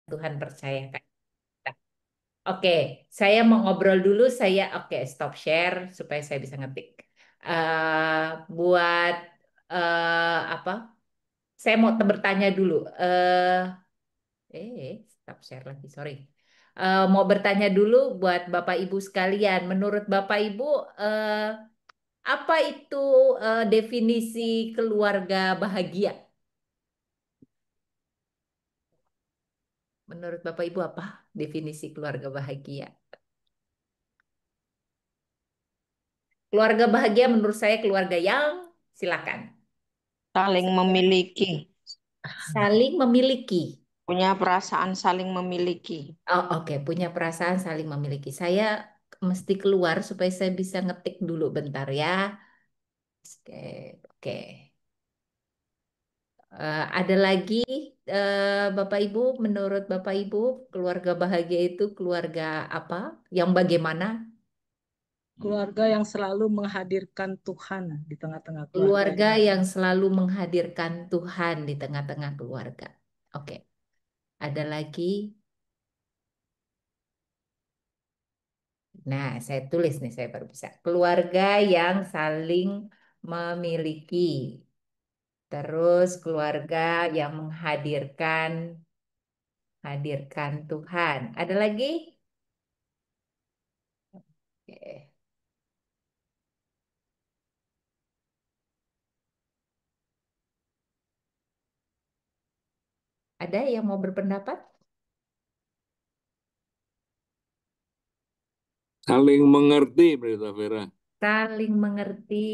Tuhan percayakan. Oke, saya mau ngobrol dulu. Oke, stop share supaya saya bisa ngetik. Buat apa? Saya mau bertanya dulu. Stop share lagi. Sorry. Mau bertanya dulu buat Bapak Ibu sekalian. Menurut Bapak Ibu, apa itu definisi keluarga bahagia? Menurut Bapak Ibu apa definisi keluarga bahagia? Keluarga bahagia menurut saya keluarga yang silakan Saling memiliki, saling memiliki. punya perasaan saling memiliki. Oh, oke, punya perasaan saling memiliki. Saya mesti keluar supaya saya bisa ngetik dulu bentar ya. Oke, oke. Ada lagi Bapak Ibu, menurut Bapak Ibu, keluarga bahagia itu keluarga apa? Yang bagaimana? Keluarga yang selalu menghadirkan Tuhan di tengah-tengah Keluarga keluarganya. yang selalu menghadirkan Tuhan di tengah-tengah keluarga. Oke, ada lagi. Nah, saya tulis nih, saya baru bisa. Keluarga yang saling memiliki. Terus keluarga yang hadirkan Tuhan. Ada lagi? Oke. Ada yang mau berpendapat? Saling mengerti, Berita Vera. Saling mengerti.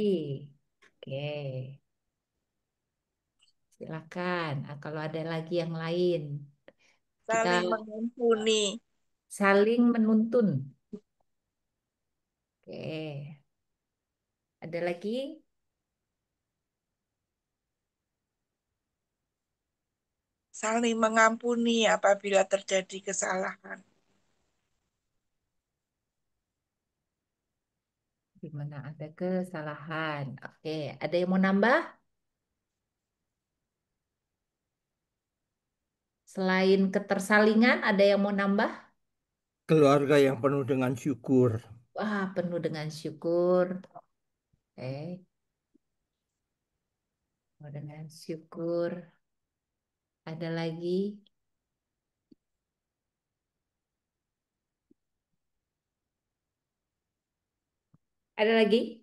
Oke, silakan. Kalau ada lagi yang lain, kita Saling mengampuni. saling menuntun. Oke, ada lagi? Saling mengampuni apabila terjadi kesalahan. Di mana ada kesalahan. Oke, ada yang mau nambah? Selain ketersalingan, ada yang mau nambah? Keluarga yang penuh dengan syukur. Wah, penuh dengan syukur. Penuh dengan syukur. Ada lagi? Ada lagi?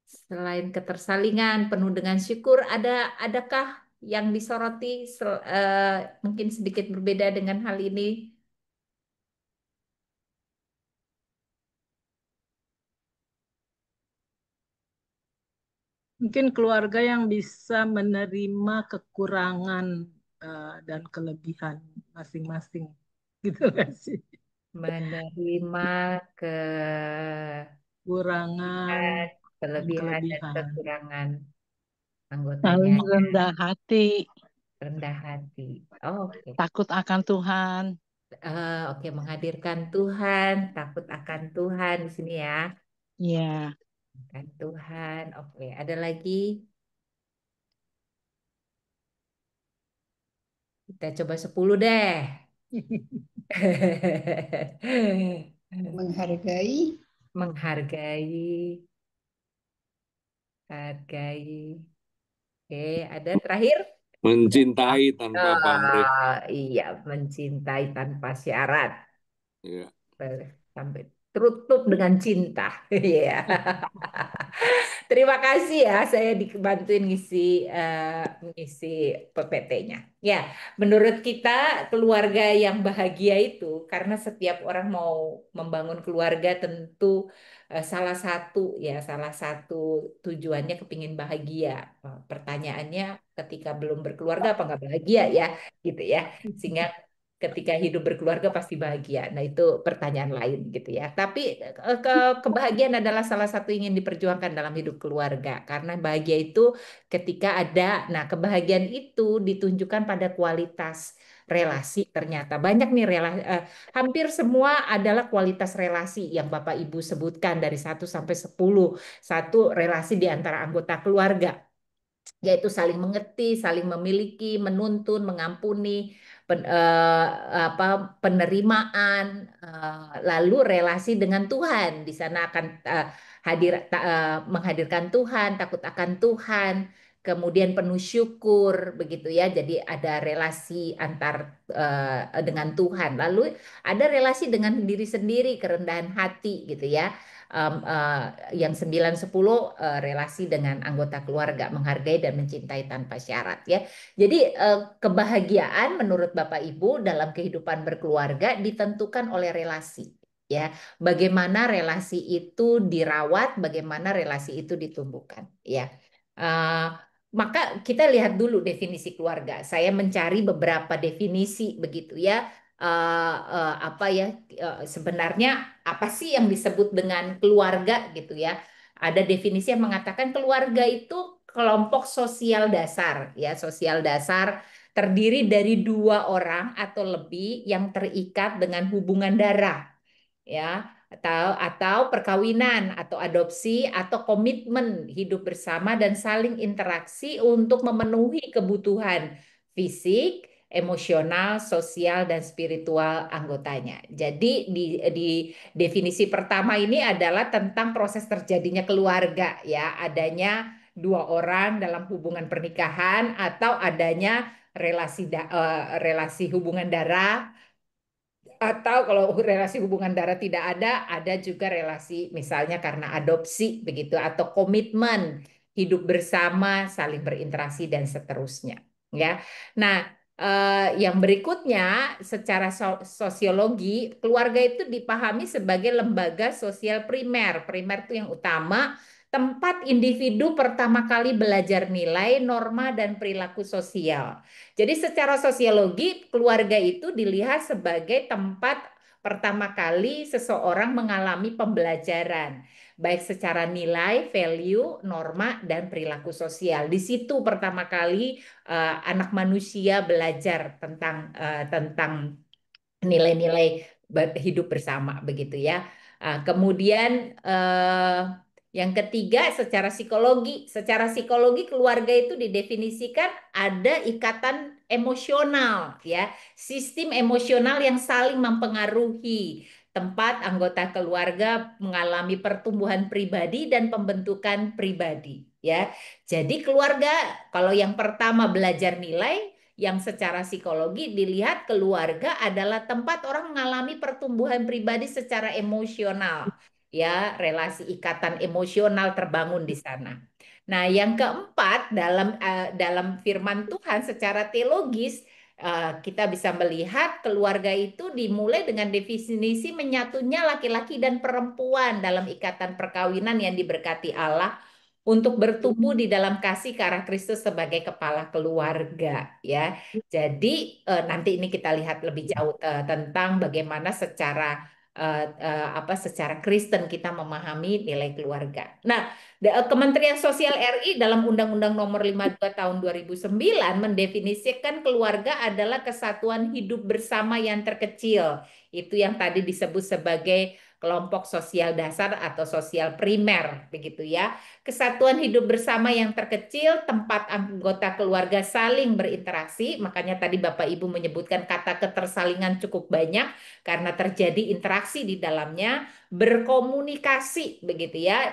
Selain ketersalingan, penuh dengan syukur, adakah yang disoroti mungkin sedikit berbeda dengan hal ini? Mungkin keluarga yang bisa menerima kekurangan dan kelebihan masing-masing. Gitu kan sih. Menerima Kurangan dan kelebihan dan kelebihan. kekurangan anggotanya, Saling rendah hati, rendah hati. Oke. takut akan Tuhan. Oke, menghadirkan Tuhan, takut akan Tuhan di sini ya. Ya, Akan Tuhan. Oke, ada lagi? Kita coba 10 deh. Menghargai, Menghargai, hargai. Oke, ada terakhir? Mencintai tanpa pamrih. Iya, mencintai tanpa syarat. Ya. Sampai tutup dengan cinta. Iya. Terima kasih ya, saya dibantuin ngisi PPT-nya. Ya, menurut kita keluarga yang bahagia itu karena setiap orang mau membangun keluarga tentu salah satu tujuannya kepingin bahagia. Pertanyaannya ketika belum berkeluarga apa nggak bahagia ya, gitu ya. Sehingga ketika hidup berkeluarga pasti bahagia. Nah, itu pertanyaan lain gitu ya. Tapi kebahagiaan adalah salah satu yang ingin diperjuangkan dalam hidup keluarga. Karena bahagia itu ketika ada, nah kebahagiaan itu ditunjukkan pada kualitas relasi ternyata. Banyak nih hampir semua adalah kualitas relasi yang Bapak Ibu sebutkan dari 1 sampai 10. Satu relasi di antara anggota keluarga. yaitu saling mengerti, saling memiliki, menuntun, mengampuni, apa, penerimaan, lalu relasi dengan Tuhan. Di sana akan menghadirkan Tuhan, takut akan Tuhan, kemudian penuh syukur, begitu ya. Jadi ada relasi antar dengan Tuhan. Lalu ada relasi dengan diri sendiri, kerendahan hati, gitu ya. Yang 9, 10 relasi dengan anggota keluarga, menghargai dan mencintai tanpa syarat ya. Jadi kebahagiaan menurut Bapak Ibu dalam kehidupan berkeluarga ditentukan oleh relasi ya. Bagaimana relasi itu dirawat, bagaimana relasi itu ditumbuhkan ya. Eh, maka kita lihat dulu definisi keluarga. Saya mencari beberapa definisi begitu ya. Apa ya sebenarnya apa sih yang disebut dengan keluarga gitu ya. Ada definisi yang mengatakan keluarga itu kelompok sosial dasar ya, sosial dasar terdiri dari 2 orang atau lebih yang terikat dengan hubungan darah ya, atau perkawinan atau adopsi atau komitmen hidup bersama dan saling interaksi untuk memenuhi kebutuhan fisik, emosional, sosial dan spiritual anggotanya. Jadi di definisi pertama ini adalah tentang proses terjadinya keluarga ya, adanya 2 orang dalam hubungan pernikahan atau adanya relasi hubungan darah, atau kalau relasi hubungan darah tidak ada juga relasi misalnya karena adopsi begitu atau komitmen hidup bersama, saling berinteraksi dan seterusnya. Ya. Nah, yang berikutnya secara sosiologi, keluarga itu dipahami sebagai lembaga sosial primer. Primer itu yang utama, tempat individu pertama kali belajar nilai, norma dan perilaku sosial. Jadi secara sosiologi keluarga itu dilihat sebagai tempat pertama kali seseorang mengalami pembelajaran, baik secara nilai, value, norma, dan perilaku sosial. Di situ pertama kali anak manusia belajar tentang nilai-nilai hidup bersama begitu ya. Kemudian yang ketiga secara psikologi keluarga itu didefinisikan ada ikatan emosional ya, sistem emosional yang saling mempengaruhi tempat anggota keluarga mengalami pertumbuhan pribadi dan pembentukan pribadi ya. Jadi keluarga kalau yang pertama belajar nilai, yang secara psikologi dilihat keluarga adalah tempat orang mengalami pertumbuhan pribadi secara emosional ya, relasi ikatan emosional terbangun di sana. Nah, yang keempat dalam firman Tuhan secara teologis kita bisa melihat keluarga itu dimulai dengan definisi menyatunya laki-laki dan perempuan dalam ikatan perkawinan yang diberkati Allah untuk bertumbuh di dalam kasih ke arah Kristus sebagai kepala keluarga ya. Jadi nanti ini kita lihat lebih jauh tentang bagaimana secara Kristen kita memahami nilai keluarga. Nah, Kementerian Sosial RI dalam Undang-Undang Nomor 52 Tahun 2009 mendefinisikan keluarga adalah kesatuan hidup bersama yang terkecil. Itu yang tadi disebut sebagai kelompok sosial dasar atau sosial primer, begitu ya. Kesatuan hidup bersama yang terkecil, tempat anggota keluarga saling berinteraksi, makanya tadi Bapak Ibu menyebutkan kata ketersalingan cukup banyak karena terjadi interaksi di dalamnya, berkomunikasi begitu ya,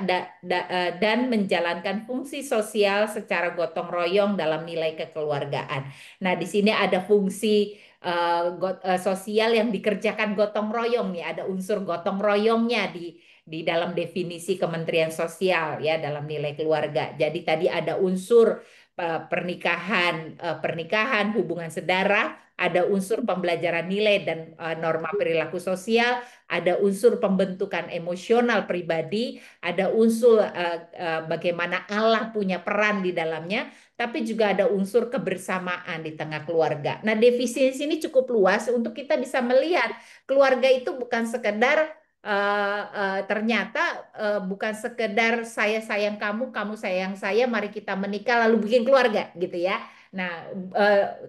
dan menjalankan fungsi sosial secara gotong royong dalam nilai kekeluargaan. Nah, di sini ada fungsi sosial yang dikerjakan gotong royong nih, ada unsur gotong royongnya di dalam definisi Kementerian Sosial ya dalam nilai keluarga. Jadi tadi ada unsur pernikahan, hubungan sedara, ada unsur pembelajaran nilai dan norma perilaku sosial, ada unsur pembentukan emosional pribadi, ada unsur bagaimana Allah punya peran di dalamnya, tapi juga ada unsur kebersamaan di tengah keluarga. Nah, definisi ini cukup luas untuk kita bisa melihat keluarga itu bukan sekedar ternyata bukan sekedar saya sayang kamu, kamu sayang saya, mari kita menikah lalu bikin keluarga gitu ya. Nah,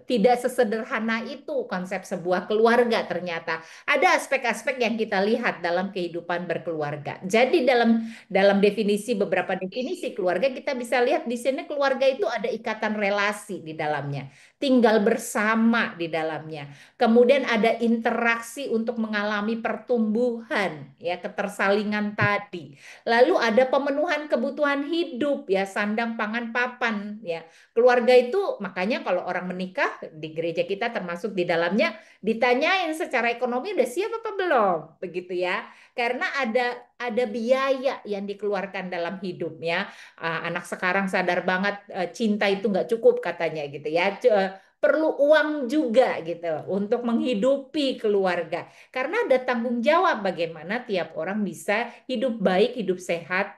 tidak sesederhana itu konsep sebuah keluarga ternyata. Ada aspek-aspek yang kita lihat dalam kehidupan berkeluarga. Jadi dalam beberapa definisi keluarga kita bisa lihat di sini keluarga itu ada ikatan relasi di dalamnya, tinggal bersama di dalamnya. Kemudian ada interaksi untuk mengalami pertumbuhan, ya, ketersalingan tadi. Lalu ada pemenuhan kebutuhan hidup, ya, sandang, pangan, papan, ya. Keluarga itu makanya kalau orang menikah di gereja kita termasuk di dalamnya ditanyain secara ekonomi udah siap apa belum, begitu ya. Karena ada biaya yang dikeluarkan dalam hidupnya. Anak sekarang sadar banget cinta itu nggak cukup katanya gitu ya. Perlu uang juga gitu untuk menghidupi keluarga. Karena ada tanggung jawab bagaimana tiap orang bisa hidup baik, hidup sehat,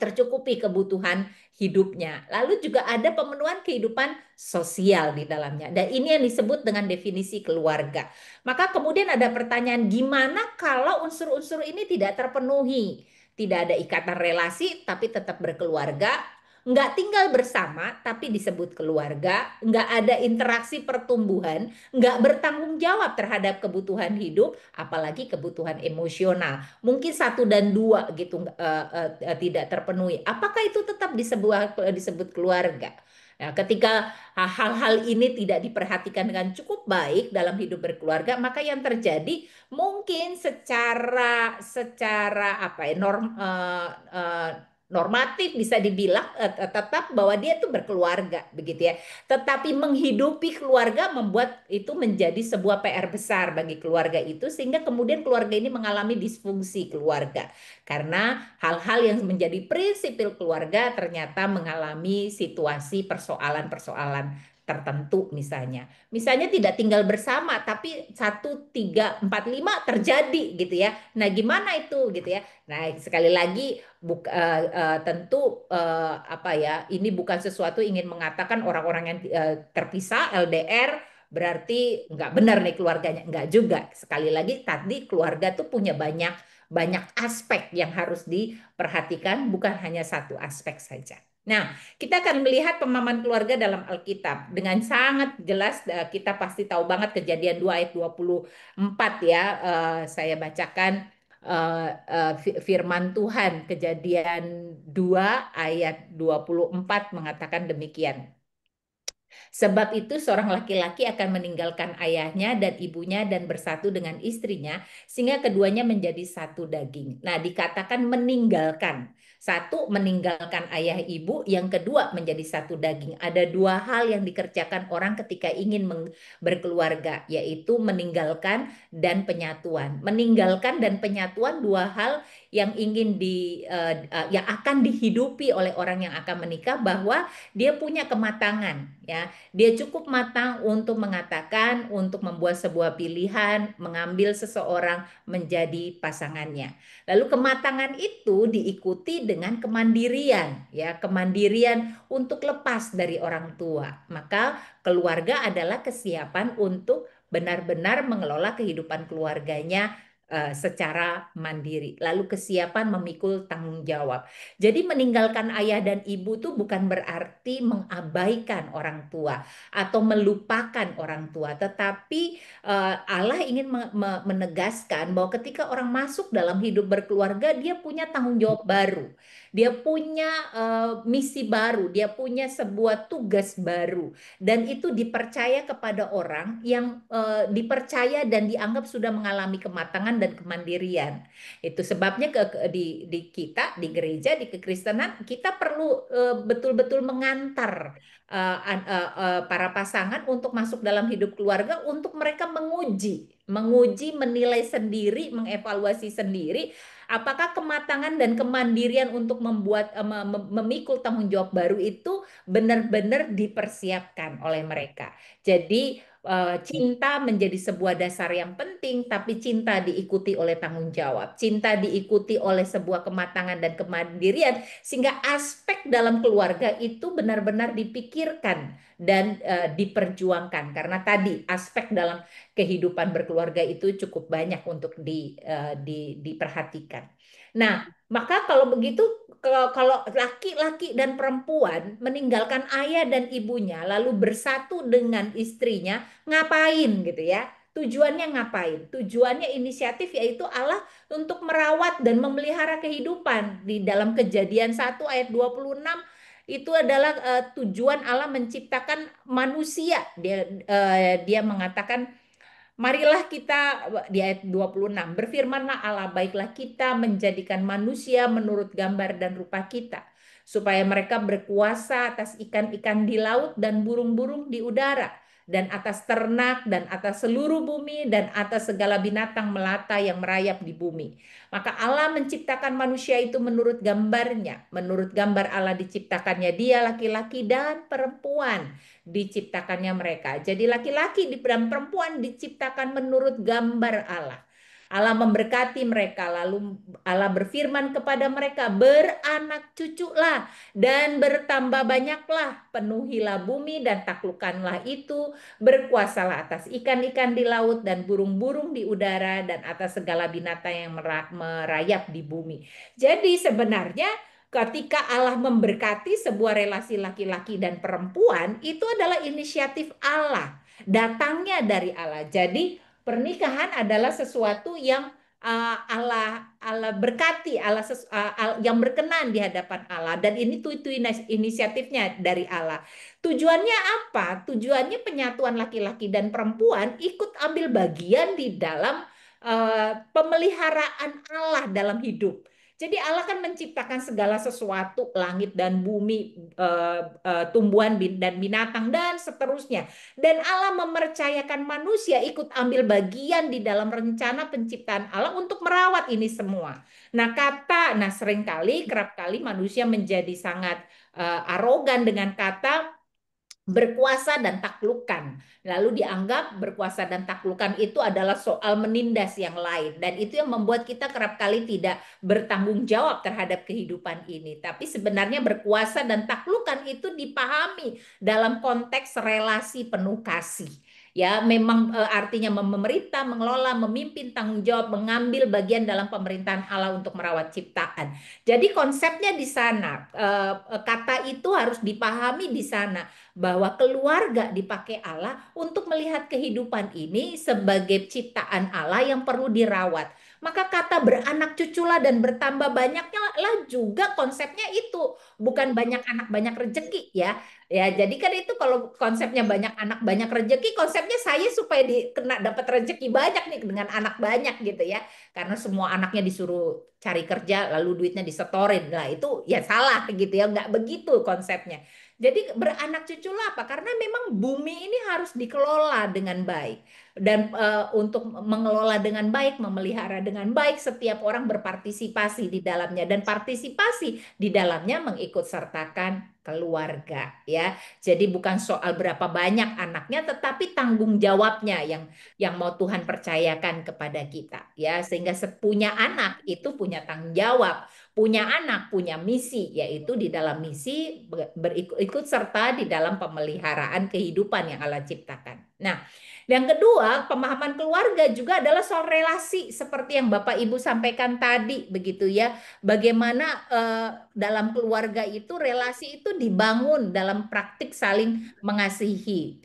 tercukupi kebutuhan hidupnya. Lalu juga ada pemenuhan kehidupan sosial di dalamnya. Dan ini yang disebut dengan definisi keluarga. Maka kemudian ada pertanyaan, gimana kalau unsur-unsur ini tidak terpenuhi? Tidak ada ikatan relasi, tapi tetap berkeluarga. Nggak tinggal bersama, tapi disebut keluarga. Nggak ada interaksi pertumbuhan. Nggak bertanggung jawab terhadap kebutuhan hidup, apalagi kebutuhan emosional. Mungkin satu dan dua gitu tidak terpenuhi. Apakah itu tetap disebut keluarga? Nah, ketika hal-hal ini tidak diperhatikan dengan cukup baik dalam hidup berkeluarga, maka yang terjadi mungkin secara secara apa ya normatif bisa dibilang tetap bahwa dia itu berkeluarga begitu ya. Tetapi menghidupi keluarga membuat itu menjadi sebuah PR besar bagi keluarga itu sehingga kemudian keluarga ini mengalami disfungsi keluarga. Karena hal-hal yang menjadi prinsipil keluarga ternyata mengalami situasi persoalan-persoalan tertentu misalnya. Misalnya tidak tinggal bersama tapi 1, 3, 4, 5 terjadi gitu ya. Nah, gimana itu gitu ya. Nah, sekali lagi tentu apa ya, ini bukan sesuatu ingin mengatakan orang-orang yang terpisah LDR berarti nggak benar nih keluarganya, nggak juga. Sekali lagi tadi keluarga tuh punya banyak banyak aspek yang harus diperhatikan, bukan hanya satu aspek saja. Nah, kita akan melihat pemahaman keluarga dalam Alkitab dengan sangat jelas. Kita pasti tahu banget Kejadian 2 ayat 24 ya. Saya bacakan firman Tuhan. Kejadian 2 ayat 24 mengatakan demikian. Sebab itu seorang laki-laki akan meninggalkan ayahnya dan ibunya dan bersatu dengan istrinya sehingga keduanya menjadi satu daging. Nah, dikatakan meninggalkan. Satu, meninggalkan ayah ibu. Yang kedua, menjadi satu daging. Ada dua hal yang dikerjakan orang ketika ingin berkeluarga, yaitu meninggalkan dan penyatuan. Meninggalkan dan penyatuan dua hal yang yang akan dihidupi oleh orang yang akan menikah bahwa dia punya kematangan, ya. Dia cukup matang untuk mengatakan, untuk membuat sebuah pilihan, mengambil seseorang menjadi pasangannya. Lalu kematangan itu diikuti dengan kemandirian, ya, kemandirian untuk lepas dari orang tua. Maka keluarga adalah kesiapan untuk benar-benar mengelola kehidupan keluarganya secara mandiri. Lalu kesiapan memikul tanggung jawab. Jadi meninggalkan ayah dan ibu itu bukan berarti mengabaikan orang tua atau melupakan orang tua, tetapi Allah ingin menegaskan bahwa ketika orang masuk dalam hidup berkeluarga, dia punya tanggung jawab baru, dia punya misi baru, dia punya sebuah tugas baru, dan itu dipercaya kepada orang yang dipercaya dan dianggap sudah mengalami kematangan dan kemandirian. Itu sebabnya di kita, di gereja, di kekristenan, kita perlu betul-betul mengantar para pasangan untuk masuk dalam hidup keluarga, untuk mereka menguji, menilai sendiri, mengevaluasi sendiri apakah kematangan dan kemandirian untuk memikul tanggung jawab baru itu benar-benar dipersiapkan oleh mereka. Jadi cinta menjadi sebuah dasar yang penting, tapi cinta diikuti oleh tanggung jawab, cinta diikuti oleh sebuah kematangan dan kemandirian, sehingga aspek dalam keluarga itu benar-benar dipikirkan dan diperjuangkan. Karena tadi aspek dalam kehidupan berkeluarga itu cukup banyak untuk diperhatikan. Nah, Maka kalau begitu, kalau laki-laki dan perempuan meninggalkan ayah dan ibunya lalu bersatu dengan istrinya, ngapain gitu ya? Tujuannya ngapain? Tujuannya inisiatif yaitu Allah untuk merawat dan memelihara kehidupan. Di dalam Kejadian 1 ayat 26 itu adalah tujuan Allah menciptakan manusia. Dia mengatakan, marilah kita, di ayat 26, berfirmanlah Allah, baiklah kita menjadikan manusia menurut gambar dan rupa kita, supaya mereka berkuasa atas ikan-ikan di laut dan burung-burung di udara, dan atas ternak, dan atas seluruh bumi, dan atas segala binatang melata yang merayap di bumi. Maka Allah menciptakan manusia itu menurut gambarnya. Menurut gambar Allah diciptakannya dia, laki-laki dan perempuan diciptakannya mereka. Jadi laki-laki dan perempuan diciptakan menurut gambar Allah. Allah memberkati mereka, lalu Allah berfirman kepada mereka, beranak cuculah dan bertambah banyaklah, penuhilah bumi dan taklukkanlah itu, berkuasalah atas ikan-ikan di laut dan burung-burung di udara dan atas segala binatang yang merayap di bumi. Jadi sebenarnya ketika Allah memberkati sebuah relasi laki-laki dan perempuan, itu adalah inisiatif Allah, datangnya dari Allah. Jadi pernikahan adalah sesuatu yang Allah berkati, yang berkenan di hadapan Allah, dan itu inisiatifnya dari Allah. Tujuannya apa? Tujuannya penyatuan laki-laki dan perempuan ikut ambil bagian di dalam pemeliharaan Allah dalam hidup. Jadi Allah kan menciptakan segala sesuatu, langit dan bumi, tumbuhan dan binatang, dan seterusnya. Dan Allah mempercayakan manusia ikut ambil bagian di dalam rencana penciptaan Allah untuk merawat ini semua. Nah seringkali, kerap kali manusia menjadi sangat arogan dengan kata berkuasa dan taklukkan. Lalu dianggap berkuasa dan taklukkan itu adalah soal menindas yang lain. Dan itu yang membuat kita kerap kali tidak bertanggung jawab terhadap kehidupan ini. Tapi sebenarnya berkuasa dan taklukkan itu dipahami dalam konteks relasi penuh kasih. Ya, memang artinya memerintah, mengelola, memimpin, tanggung jawab, mengambil bagian dalam pemerintahan Allah untuk merawat ciptaan. Jadi konsepnya di sana, kata itu harus dipahami di sana, bahwa keluarga dipakai Allah untuk melihat kehidupan ini sebagai ciptaan Allah yang perlu dirawat. Maka kata beranak cuculah dan bertambah banyaknya lah juga konsepnya itu, bukan banyak anak banyak rezeki ya. Ya, jadi kan itu kalau konsepnya banyak anak banyak rezeki, konsepnya saya supaya dapat rezeki banyak nih dengan anak banyak gitu ya. Karena semua anaknya disuruh cari kerja lalu duitnya disetorin. Nah, itu ya salah gitu ya, nggak begitu konsepnya. Jadi beranak cucu lah apa? Karena memang bumi ini harus dikelola dengan baik. Dan untuk mengelola dengan baik, memelihara dengan baik, setiap orang berpartisipasi di dalamnya. Dan partisipasi di dalamnya mengikut sertakan keluarga ya. Jadi bukan soal berapa banyak anaknya, tetapi tanggung jawabnya yang mau Tuhan percayakan kepada kita ya. Sehingga punya anak itu punya tanggung jawab, punya anak punya misi, yaitu di dalam misi berikut serta di dalam pemeliharaan kehidupan yang Allah ciptakan. Nah, yang kedua, pemahaman keluarga juga adalah soal relasi seperti yang Bapak Ibu sampaikan tadi begitu ya. Bagaimana dalam keluarga itu relasi itu dibangun dalam praktik saling mengasihi.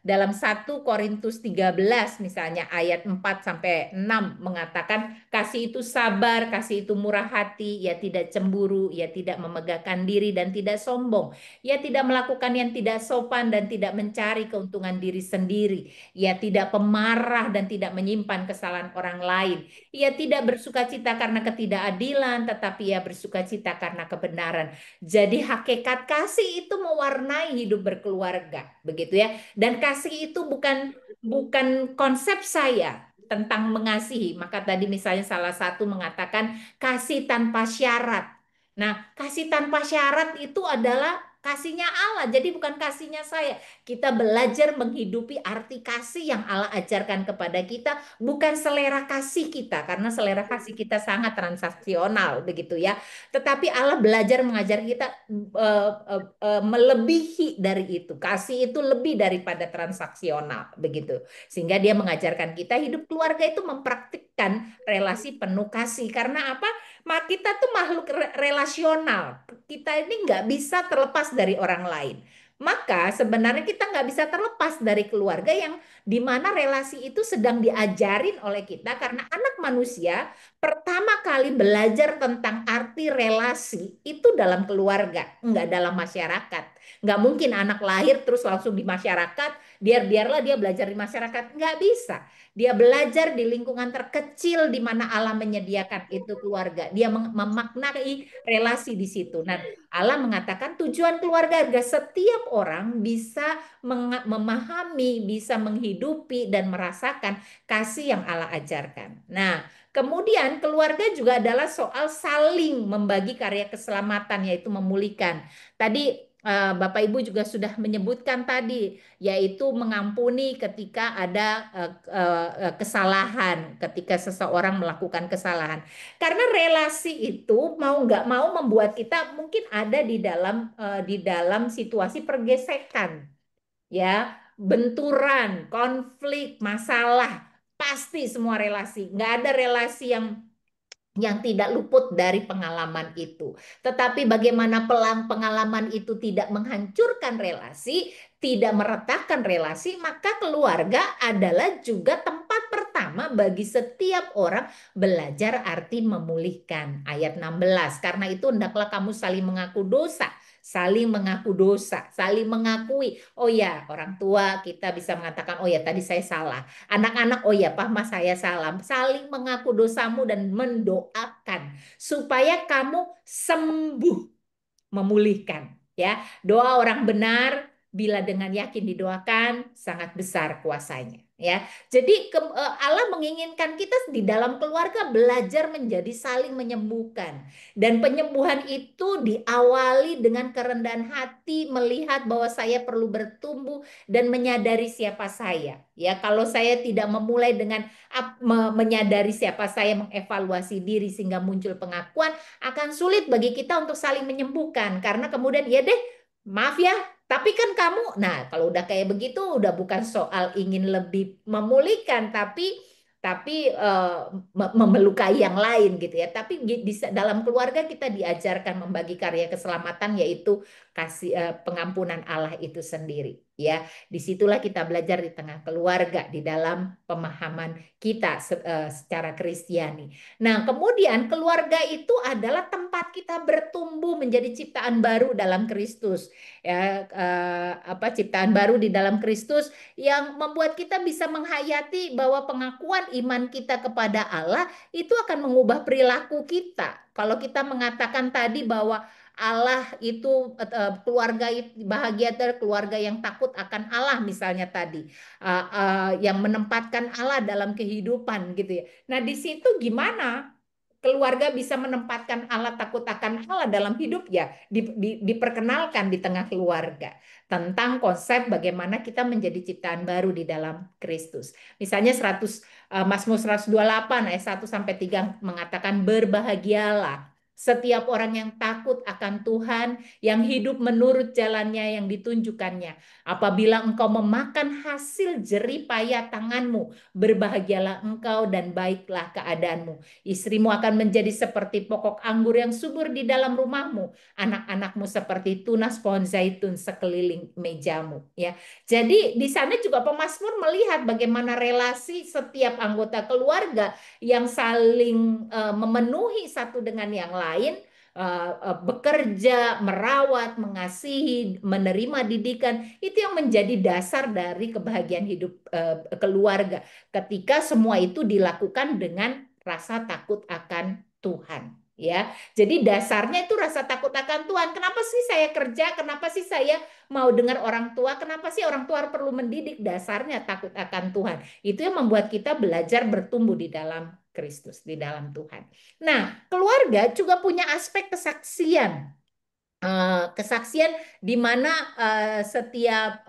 Dalam 1 Korintus 13 misalnya ayat 4 sampai 6 mengatakan kasih itu sabar, kasih itu murah hati, ia tidak cemburu, ia tidak memegahkan diri dan tidak sombong. Ia tidak melakukan yang tidak sopan dan tidak mencari keuntungan diri sendiri. Ia tidak pemarah dan tidak menyimpan kesalahan orang lain. Ia tidak bersukacita karena ketidakadilan, tetapi ia bersukacita karena kebenaran. Jadi hakikat kasih itu mewarnai hidup berkeluarga, begitu ya. Dan kasih itu bukan konsep saya tentang mengasihi. Maka tadi misalnya salah satu mengatakan kasih tanpa syarat. Nah, kasih tanpa syarat itu adalah kasihnya Allah, jadi bukan kasihnya saya. Kita belajar menghidupi arti kasih yang Allah ajarkan kepada kita, bukan selera kasih kita, karena selera kasih kita sangat transaksional, begitu ya. Tetapi Allah belajar mengajar kita melebihi dari itu. Kasih itu lebih daripada transaksional, begitu. Sehingga dia mengajarkan kita hidup keluarga itu mempraktikkan relasi penuh kasih. Karena apa? Kita tuh makhluk relasional. Kita ini nggak bisa terlepas dari orang lain. Maka sebenarnya kita nggak bisa terlepas dari keluarga yang di mana relasi itu sedang diajarin oleh kita karena anak manusia pertama kali belajar tentang arti relasi itu dalam keluarga, nggak dalam masyarakat. Nggak mungkin anak lahir terus langsung di masyarakat, biarlah dia belajar di masyarakat. Nggak bisa. Dia belajar di lingkungan terkecil di mana Allah menyediakan itu keluarga. Dia memaknai relasi di situ. Nah, Allah mengatakan tujuan keluarga agar setiap orang bisa memahami, bisa menghidupi dan merasakan kasih yang Allah ajarkan. Nah, kemudian keluarga juga adalah soal saling membagi karya keselamatan yaitu memulihkan. Tadi Bapak Ibu juga sudah menyebutkan tadi yaitu mengampuni ketika ada kesalahan, ketika seseorang melakukan kesalahan. Karena relasi itu mau nggak mau membuat kita mungkin ada di dalam situasi pergesekan, ya, benturan, konflik, masalah. Pasti semua relasi, nggak ada relasi yang tidak luput dari pengalaman itu. Tetapi bagaimana pengalaman itu tidak menghancurkan relasi, tidak meretakkan relasi, maka keluarga adalah juga tempat pertama bagi setiap orang belajar arti memulihkan. Ayat 16. Karena itu hendaklah kamu saling mengaku dosa, saling mengakui. Oh ya, orang tua kita bisa mengatakan, oh ya tadi saya salah. Anak-anak, oh ya, Pak, Mas, saya salah. Saling mengaku dosamu dan mendoakan supaya kamu sembuh, memulihkan. Ya, doa orang benar bila dengan yakin didoakan sangat besar kuasanya. Ya, jadi Allah menginginkan kita di dalam keluarga belajar menjadi saling menyembuhkan. Dan penyembuhan itu diawali dengan kerendahan hati, melihat bahwa saya perlu bertumbuh dan menyadari siapa saya. Ya, kalau saya tidak memulai dengan menyadari siapa saya, mengevaluasi diri sehingga muncul pengakuan, akan sulit bagi kita untuk saling menyembuhkan. Karena kemudian ya deh, maaf ya, tapi kan kamu, nah kalau udah kayak begitu udah bukan soal ingin lebih memulihkan, tapi memelukai yang lain gitu ya. Tapi dalam keluarga kita diajarkan membagi karya keselamatan yaitu pengampunan Allah itu sendiri. Ya, disitulah kita belajar di tengah keluarga, di dalam pemahaman kita secara Kristiani. Nah, kemudian keluarga itu adalah tempat kita bertumbuh menjadi ciptaan baru dalam Kristus. Ya, ciptaan baru di dalam Kristus yang membuat kita bisa menghayati bahwa pengakuan iman kita kepada Allah itu akan mengubah perilaku kita. Kalau kita mengatakan tadi bahwa Allah itu keluarga bahagia adalah keluarga yang takut akan Allah misalnya tadi, yang menempatkan Allah dalam kehidupan gitu ya. Nah, di situ gimana keluarga bisa menempatkan Allah, takut akan Allah dalam hidup ya, diperkenalkan di tengah keluarga tentang konsep bagaimana kita menjadi ciptaan baru di dalam Kristus. Misalnya Mazmur 128 ayat 1 sampai 3 mengatakan berbahagialah setiap orang yang takut akan Tuhan, yang hidup menurut jalannya yang ditunjukkannya. Apabila engkau memakan hasil jerih payah tanganmu, berbahagialah engkau dan baiklah keadaanmu. Istrimu akan menjadi seperti pokok anggur yang subur di dalam rumahmu, anak-anakmu seperti tunas pohon zaitun sekeliling mejamu. Ya, jadi di sana juga pemazmur melihat bagaimana relasi setiap anggota keluarga yang saling memenuhi satu dengan yang lain, bekerja, merawat, mengasihi, menerima didikan, itu yang menjadi dasar dari kebahagiaan hidup keluarga. Ketika semua itu dilakukan dengan rasa takut akan Tuhan. Ya, jadi dasarnya itu rasa takut akan Tuhan. Kenapa sih saya kerja? Kenapa sih saya mau dengar orang tua? Kenapa sih orang tua perlu mendidik? Dasarnya takut akan Tuhan. Itu yang membuat kita belajar bertumbuh di dalam Kristus, di dalam Tuhan. Nah, keluarga juga punya aspek kesaksian. Kesaksian di mana setiap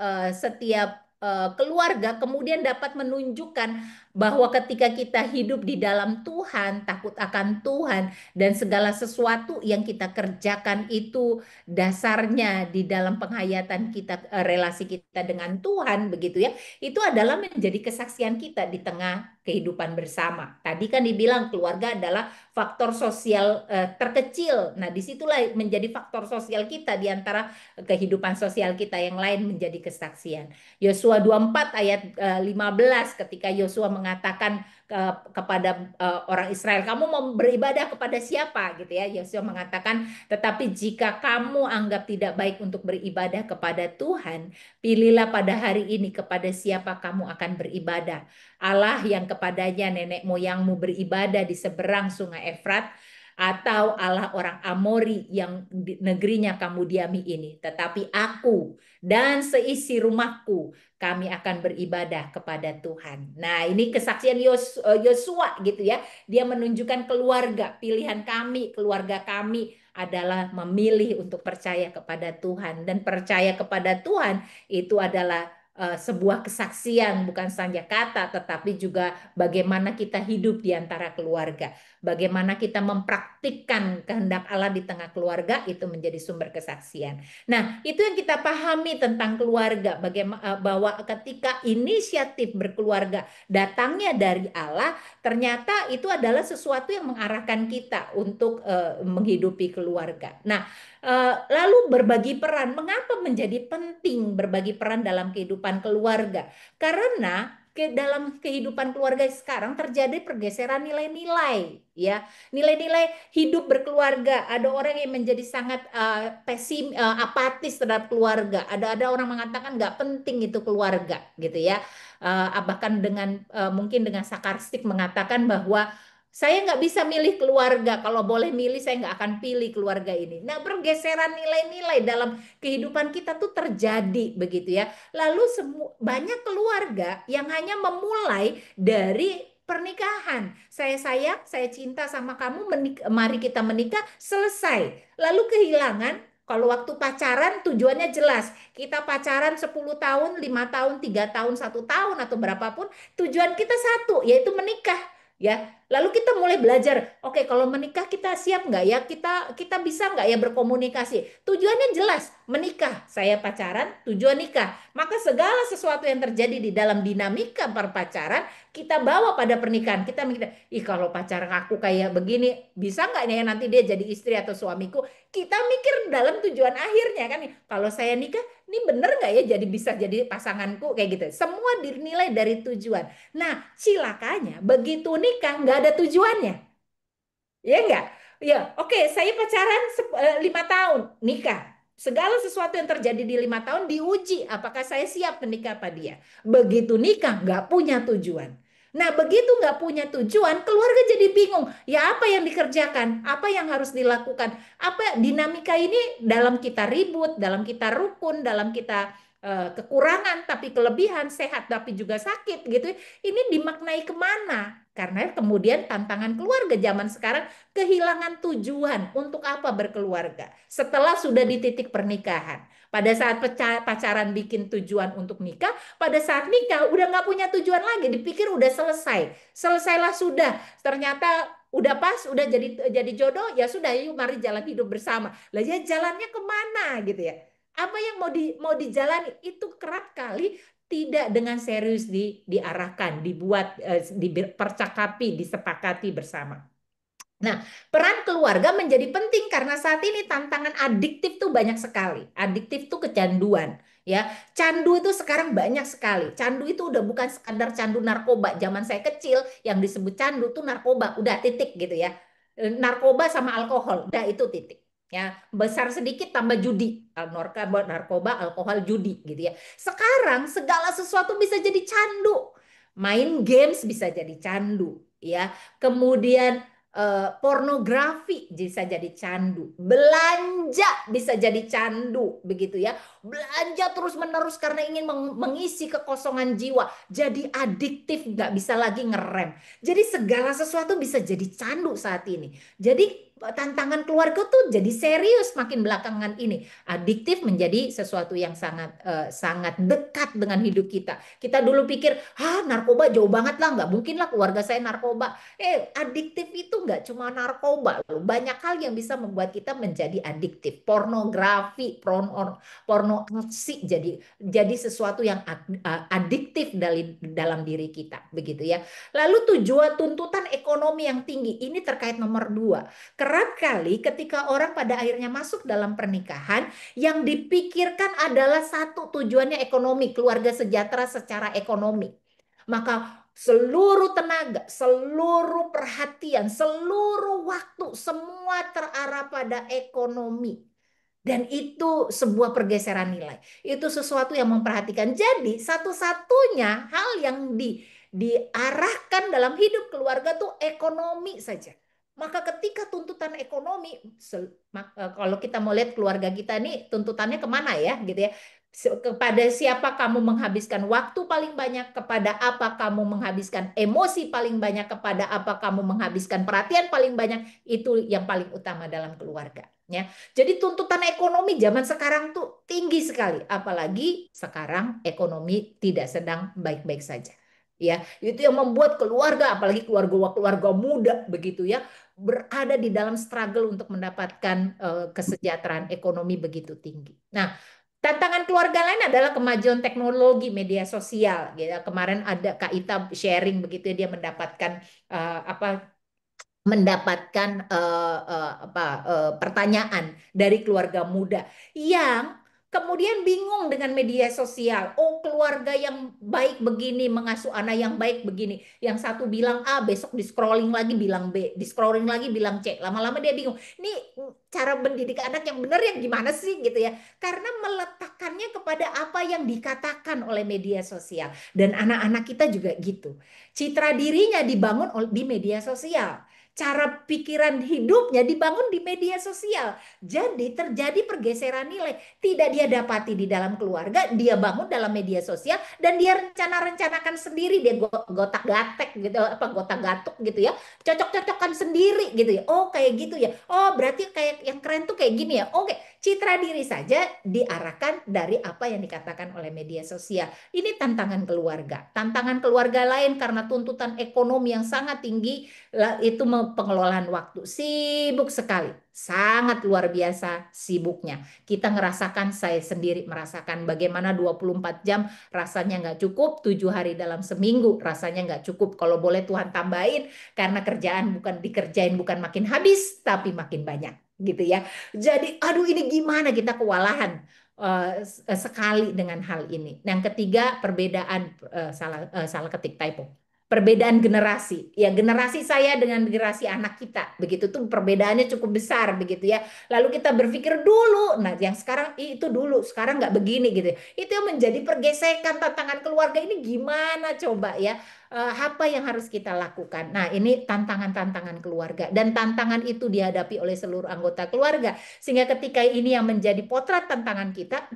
keluarga kemudian dapat menunjukkan bahwa ketika kita hidup di dalam Tuhan, takut akan Tuhan, dan segala sesuatu yang kita kerjakan itu dasarnya di dalam penghayatan kita, relasi kita dengan Tuhan, begitu ya, itu adalah menjadi kesaksian kita di tengah kehidupan bersama. Tadi kan dibilang keluarga adalah faktor sosial terkecil. Nah, disitulah menjadi faktor sosial kita di antara kehidupan sosial kita yang lain menjadi kesaksian. Yosua 24 ayat 15 ketika Yosua mengatakan kepada orang Israel, kamu mau beribadah kepada siapa gitu ya. Yosua mengatakan, tetapi jika kamu anggap tidak baik untuk beribadah kepada Tuhan, pilihlah pada hari ini kepada siapa kamu akan beribadah. Allah yang kepadanya nenek moyangmu beribadah di seberang sungai Efrat, atau Allah orang Amori yang di negerinya kamu diami ini. Tetapi aku dan seisi rumahku, kami akan beribadah kepada Tuhan. Nah, ini kesaksian Yosua gitu ya. Dia menunjukkan keluarga, pilihan kami, keluarga kami adalah memilih untuk percaya kepada Tuhan. Dan percaya kepada Tuhan itu adalah sebuah kesaksian, bukan saja kata, tetapi juga bagaimana kita hidup di antara keluarga. Bagaimana kita mempraktikkan kehendak Allah di tengah keluarga, itu menjadi sumber kesaksian. Nah, itu yang kita pahami tentang keluarga, bagaimana bahwa ketika inisiatif berkeluarga datangnya dari Allah, ternyata itu adalah sesuatu yang mengarahkan kita untuk menghidupi keluarga. Nah, lalu berbagi peran, mengapa menjadi penting berbagi peran dalam kehidupan keluarga? Karena dalam kehidupan keluarga sekarang terjadi pergeseran nilai-nilai, ya, nilai-nilai hidup berkeluarga. Ada orang yang menjadi sangat apatis terhadap keluarga. Ada orang mengatakan nggak penting itu keluarga, gitu ya. Bahkan dengan mungkin dengan sarkastik mengatakan bahwa saya nggak bisa milih keluarga. Kalau boleh milih, saya nggak akan pilih keluarga ini. Nah, pergeseran nilai-nilai dalam kehidupan kita tuh terjadi begitu ya. Lalu banyak keluarga yang hanya memulai dari pernikahan. Saya sayang, saya cinta sama kamu, mari kita menikah, selesai. Lalu kehilangan, kalau waktu pacaran tujuannya jelas. Kita pacaran 10 tahun, 5 tahun, 3 tahun, 1 tahun, atau berapapun, tujuan kita satu, yaitu menikah. Ya, lalu kita mulai belajar. Oke, kalau menikah kita siap nggak ya? Kita bisa nggak ya berkomunikasi? Tujuannya jelas, menikah. Saya pacaran, tujuan nikah. Maka segala sesuatu yang terjadi di dalam dinamika perpacaran kita bawa pada pernikahan. Kita mikir, ih kalau pacaran aku kayak begini, bisa nggak nih nanti dia jadi istri atau suamiku? Kita mikir dalam tujuan akhirnya kan. Kalau saya nikah, ini bener nggak ya jadi bisa jadi pasanganku kayak gitu. Semua dinilai dari tujuan. Nah, cilakanya begitu nikah nggak ada tujuannya. Ya enggak? Ya, oke, saya pacaran 5 tahun, nikah. Segala sesuatu yang terjadi di 5 tahun diuji apakah saya siap menikah apa dia. Begitu nikah nggak punya tujuan. Nah, begitu nggak punya tujuan, keluarga jadi bingung. Ya apa yang dikerjakan? Apa yang harus dilakukan? Apa dinamika ini dalam kita ribut, dalam kita rukun, dalam kita kekurangan tapi kelebihan, sehat tapi juga sakit gitu. Ini dimaknai kemana? Karena kemudian tantangan keluarga zaman sekarang kehilangan tujuan untuk apa berkeluarga setelah sudah di titik pernikahan. Pada saat pacaran bikin tujuan untuk nikah, pada saat nikah udah nggak punya tujuan lagi, dipikir udah selesai. Selesailah sudah. Ternyata udah pas, udah jadi jodoh, ya sudah yuk mari jalan hidup bersama. Lah ya jalannya kemana gitu ya. Apa yang mau dijalani itu kerap kali tidak dengan serius diarahkan, dibuat, dipercakapi, disepakati bersama. Nah, peran keluarga menjadi penting karena saat ini tantangan adiktif tuh banyak sekali. Adiktif tuh kecanduan, ya. Candu itu sekarang banyak sekali. Candu itu udah bukan sekadar candu narkoba. Zaman saya kecil yang disebut candu tuh narkoba, udah titik gitu ya. Narkoba sama alkohol, udah itu titik. Ya, besar sedikit tambah judi, narkoba, alkohol, judi gitu ya. Sekarang segala sesuatu bisa jadi candu. Main games bisa jadi candu, ya. Kemudian pornografi bisa jadi candu, belanja bisa jadi candu, begitu ya. Belanja terus-menerus karena ingin mengisi kekosongan jiwa, jadi adiktif, nggak bisa lagi ngerem. Jadi segala sesuatu bisa jadi candu saat ini. Jadi tantangan keluarga tuh jadi serius makin belakangan ini. Adiktif menjadi sesuatu yang sangat dekat dengan hidup kita. Kita dulu pikir, narkoba jauh banget lah, nggak mungkin lah keluarga saya narkoba. Adiktif itu nggak cuma narkoba loh. Banyak hal yang bisa membuat kita menjadi adiktif. Pornografi, porno aksi jadi sesuatu yang adiktif dalam diri kita, begitu ya. Lalu tujuan tuntutan ekonomi yang tinggi ini terkait nomor 2. Kerap kali ketika orang pada akhirnya masuk dalam pernikahan, yang dipikirkan adalah satu, tujuannya ekonomi, keluarga sejahtera secara ekonomi. Maka seluruh tenaga, seluruh perhatian, seluruh waktu, semua terarah pada ekonomi. Dan itu sebuah pergeseran nilai. Itu sesuatu yang memperhatikan. Jadi satu-satunya hal yang diarahkan dalam hidup keluarga tuh ekonomi saja. Maka ketika tuntutan ekonomi, kalau kita mau lihat keluarga kita nih tuntutannya kemana ya gitu ya. Kepada siapa kamu menghabiskan waktu paling banyak, kepada apa kamu menghabiskan emosi paling banyak, kepada apa kamu menghabiskan perhatian paling banyak, itu yang paling utama dalam keluarga. Ya. Jadi tuntutan ekonomi zaman sekarang tuh tinggi sekali, apalagi sekarang ekonomi tidak sedang baik-baik saja. Ya, itu yang membuat keluarga, apalagi keluarga muda begitu ya, berada di dalam struggle untuk mendapatkan kesejahteraan ekonomi begitu tinggi. Nah, tantangan keluarga lain adalah kemajuan teknologi media sosial. Gitu. Kemarin ada Kak Ita sharing begitu ya, dia mendapatkan pertanyaan dari keluarga muda yang kemudian bingung dengan media sosial. Oh, keluarga yang baik begini, mengasuh anak yang baik begini. Yang satu bilang A, besok di scrolling lagi bilang B, di scrolling lagi bilang C. Lama-lama dia bingung. Ini cara mendidik anak yang benar yang gimana sih gitu ya? Karena meletakkannya kepada apa yang dikatakan oleh media sosial. Dan anak-anak kita juga gitu. Citra dirinya dibangun di media sosial. Cara pikiran hidupnya dibangun di media sosial. Jadi terjadi pergeseran nilai. Tidak dia dapati di dalam keluarga, dia bangun dalam media sosial dan dia rencanakan sendiri, dia gotak-gatek gitu, gotak-gatuk gitu ya. Cocok-cocokkan sendiri gitu ya. Oh, kayak gitu ya. Oh, berarti kayak yang keren tuh kayak gini ya. Oke, citra diri saja diarahkan dari apa yang dikatakan oleh media sosial. Ini tantangan keluarga. Tantangan keluarga lain karena tuntutan ekonomi yang sangat tinggi, itu pengelolaan waktu. Sibuk sekali. Sangat luar biasa sibuknya. Kita ngerasakan, saya sendiri merasakan bagaimana 24 jam rasanya nggak cukup, 7 hari dalam seminggu rasanya nggak cukup. Kalau boleh Tuhan tambahin, karena kerjaan bukan dikerjain bukan makin habis, tapi makin banyak. Gitu ya. Jadi, aduh ini gimana kita kewalahan sekali dengan hal ini. Yang ketiga, perbedaan salah ketik typo. Perbedaan generasi. Ya, generasi saya dengan generasi anak kita. Begitu tuh perbedaannya cukup besar begitu ya. Lalu kita berpikir dulu, nah yang sekarang itu dulu, sekarang nggak begini gitu. Itu yang menjadi pergesekan tantangan keluarga ini gimana coba ya. Apa yang harus kita lakukan? Nah, ini tantangan-tantangan keluarga dan tantangan itu dihadapi oleh seluruh anggota keluarga. Sehingga ketika ini yang menjadi potret tantangan kita,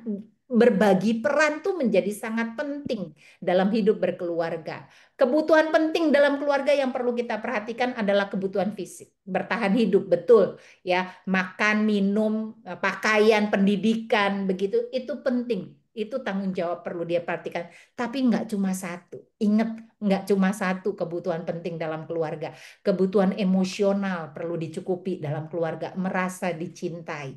berbagi peran tuh menjadi sangat penting dalam hidup berkeluarga. Kebutuhan penting dalam keluarga yang perlu kita perhatikan adalah kebutuhan fisik, bertahan hidup, betul ya, makan, minum, pakaian, pendidikan, begitu itu penting. Itu tanggung jawab perlu dia perhatikan. Tapi nggak cuma satu. Ingat, nggak cuma satu kebutuhan penting dalam keluarga. Kebutuhan emosional perlu dicukupi dalam keluarga. Merasa dicintai.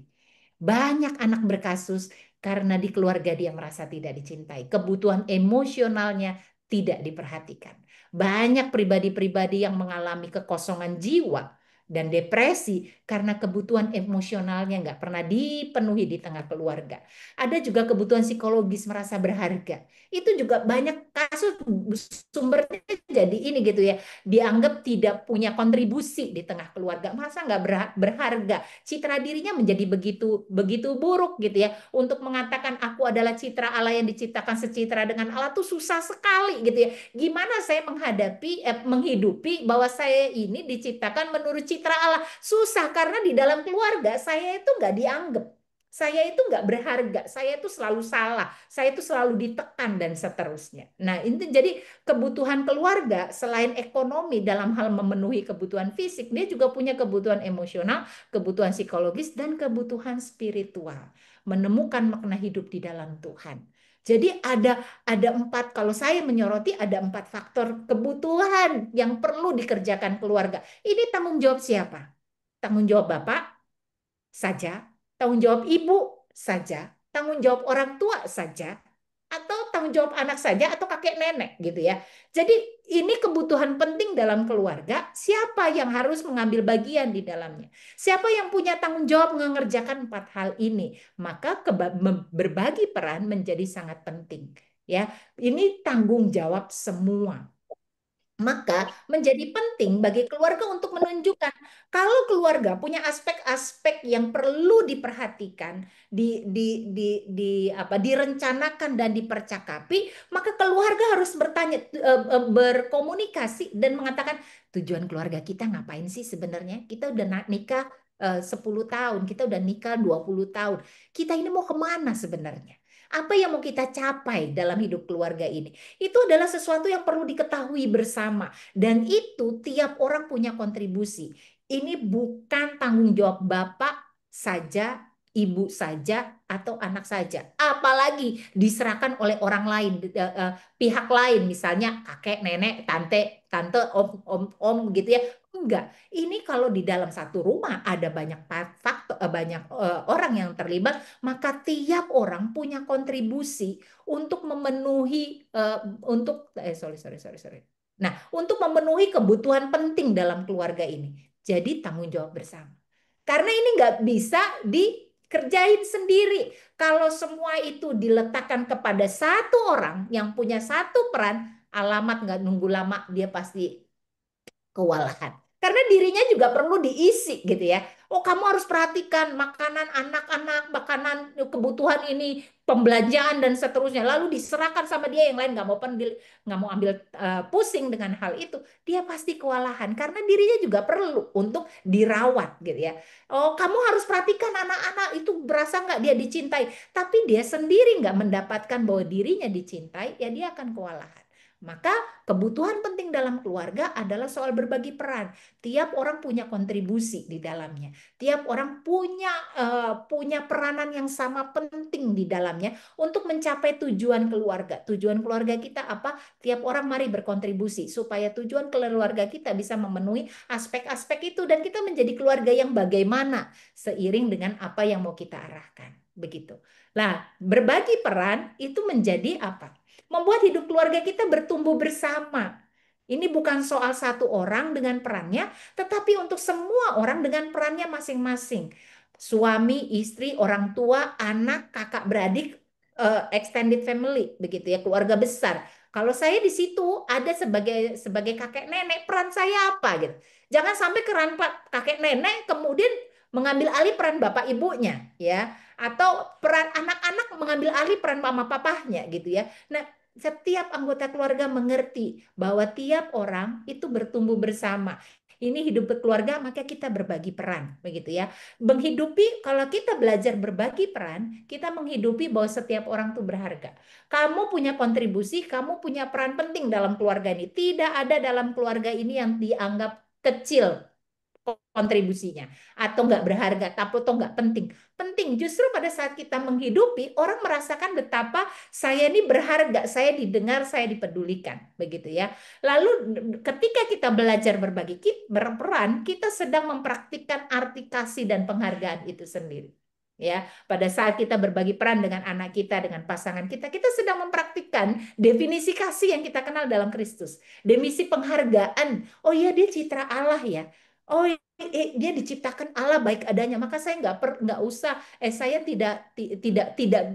Banyak anak berkasus karena di keluarga dia merasa tidak dicintai. Kebutuhan emosionalnya tidak diperhatikan. Banyak pribadi-pribadi yang mengalami kekosongan jiwa dan depresi karena kebutuhan emosionalnya nggak pernah dipenuhi di tengah keluarga. Ada juga kebutuhan psikologis merasa berharga. Itu juga banyak kasus sumbernya jadi ini gitu ya. Dianggap tidak punya kontribusi di tengah keluarga. Masa nggak berharga. Citra dirinya menjadi begitu begitu buruk gitu ya. Untuk mengatakan aku adalah citra Allah yang diciptakan secitra dengan Allah tuh susah sekali gitu ya. Gimana saya menghidupi bahwa saya ini diciptakan menurut citra Allah? Susah karena di dalam keluarga saya itu nggak dianggap. Saya itu nggak berharga, saya itu selalu salah, saya itu selalu ditekan dan seterusnya. Nah, itu jadi kebutuhan keluarga selain ekonomi dalam hal memenuhi kebutuhan fisik, dia juga punya kebutuhan emosional, kebutuhan psikologis, dan kebutuhan spiritual. Menemukan makna hidup di dalam Tuhan. Jadi ada 4, kalau saya menyoroti ada 4 faktor kebutuhan yang perlu dikerjakan keluarga. Ini tanggung jawab siapa? Tanggung jawab Bapak saja, tanggung jawab ibu saja, tanggung jawab orang tua saja, atau tanggung jawab anak saja, atau kakek nenek gitu ya. Jadi ini kebutuhan penting dalam keluarga, siapa yang harus mengambil bagian di dalamnya? Siapa yang punya tanggung jawab mengerjakan 4 hal ini? Maka berbagi peran menjadi sangat penting. Ya, ini tanggung jawab semua. Maka menjadi penting bagi keluarga untuk menunjukkan kalau keluarga punya aspek-aspek yang perlu diperhatikan, direncanakan dan dipercakapi, maka keluarga harus berkomunikasi dan mengatakan tujuan keluarga kita ngapain sih sebenarnya? Kita udah nikah 10 tahun, kita udah nikah 20 tahun. Kita ini mau kemana sebenarnya? Apa yang mau kita capai dalam hidup keluarga ini? Itu adalah sesuatu yang perlu diketahui bersama. Dan itu tiap orang punya kontribusi. Ini bukan tanggung jawab bapak saja, ibu saja, atau anak saja. Apalagi diserahkan oleh orang lain, pihak lain, misalnya kakek, nenek, tante, tante, om gitu ya. Enggak. Ini kalau di dalam satu rumah ada banyak faktor, banyak orang yang terlibat, maka tiap orang punya kontribusi untuk memenuhi Nah, untuk memenuhi kebutuhan penting dalam keluarga ini. Jadi tanggung jawab bersama. Karena ini nggak bisa dikerjain sendiri. Kalau semua itu diletakkan kepada satu orang yang punya satu peran, alamat nggak nunggu lama dia pasti kewalahan. Karena dirinya juga perlu diisi gitu ya. Oh, kamu harus perhatikan makanan anak-anak, makanan kebutuhan ini, pembelanjaan dan seterusnya. Lalu diserahkan sama dia, yang lain nggak mau ambil pusing dengan hal itu. Dia pasti kewalahan karena dirinya juga perlu untuk dirawat gitu ya. Oh, kamu harus perhatikan anak-anak itu berasa nggak dia dicintai. Tapi dia sendiri nggak mendapatkan bahwa dirinya dicintai, ya dia akan kewalahan. Maka kebutuhan penting dalam keluarga adalah soal berbagi peran. Tiap orang punya kontribusi di dalamnya. Tiap orang punya peranan yang sama penting di dalamnya untuk mencapai tujuan keluarga. Tujuan keluarga kita apa? Tiap orang mari berkontribusi supaya tujuan keluarga kita bisa memenuhi aspek-aspek itu dan kita menjadi keluarga yang bagaimana seiring dengan apa yang mau kita arahkan. Begitu. Nah, berbagi peran itu menjadi apa? Membuat hidup keluarga kita bertumbuh bersama. Ini bukan soal satu orang dengan perannya, tetapi untuk semua orang dengan perannya masing-masing. Suami, istri, orang tua, anak, kakak beradik, extended family, begitu ya, keluarga besar. Kalau saya di situ ada sebagai kakek nenek, peran saya apa gitu. Jangan sampai peran kakek nenek kemudian mengambil alih peran bapak ibunya, ya, atau peran anak-anak mengambil alih peran mama papahnya gitu ya. Nah, setiap anggota keluarga mengerti bahwa tiap orang itu bertumbuh bersama. Ini hidup berkeluarga, maka kita berbagi peran, begitu ya. Menghidupi, kalau kita belajar berbagi peran, kita menghidupi bahwa setiap orang itu berharga. Kamu punya kontribusi, kamu punya peran penting dalam keluarga ini. Tidak ada dalam keluarga ini yang dianggap kecil kontribusinya atau nggak berharga atau nggak penting. Penting justru pada saat kita menghidupi orang merasakan betapa saya ini berharga, saya didengar, saya dipedulikan, begitu ya. Lalu ketika kita belajar berbagi berperan, kita sedang mempraktikkan arti kasih dan penghargaan itu sendiri. Ya, pada saat kita berbagi peran dengan anak kita, dengan pasangan kita sedang mempraktikkan definisi kasih yang kita kenal dalam Kristus. Definisi penghargaan. Oh iya, dia citra Allah ya. Oh, dia diciptakan Allah baik adanya, maka saya nggak usah, saya tidak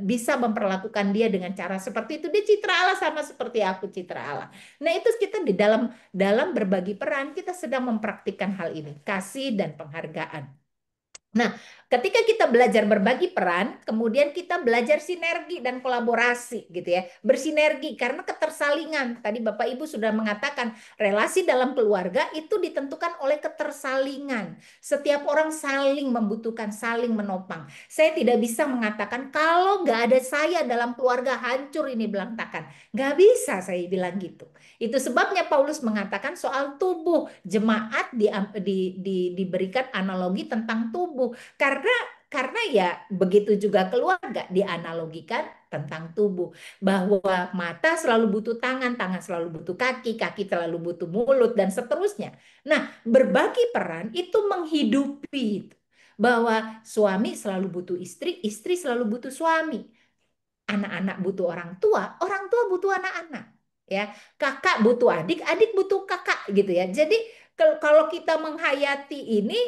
bisa memperlakukan dia dengan cara seperti itu. Dia citra Allah sama seperti aku citra Allah. Nah, itu kita di dalam berbagi peran kita sedang mempraktikkan hal ini, kasih dan penghargaan. Nah, ketika kita belajar berbagi peran, kemudian kita belajar sinergi dan kolaborasi gitu ya. Bersinergi karena ketersalingan. Tadi Bapak Ibu sudah mengatakan relasi dalam keluarga itu ditentukan oleh ketersalingan. Setiap orang saling membutuhkan, saling menopang. Saya tidak bisa mengatakan kalau nggak ada saya dalam keluarga hancur ini berantakan. Nggak bisa saya bilang gitu. Itu sebabnya Paulus mengatakan soal tubuh. Jemaat diberikan analogi tentang tubuh. Karena ya begitu juga keluarga dianalogikan tentang tubuh. Bahwa mata selalu butuh tangan, tangan selalu butuh kaki, kaki selalu butuh mulut, dan seterusnya. Nah, berbagi peran itu menghidupi. Bahwa suami selalu butuh istri, istri selalu butuh suami. Anak-anak butuh orang tua butuh anak-anak. Ya, kakak butuh adik, adik butuh kakak gitu ya. Jadi kalau kita menghayati ini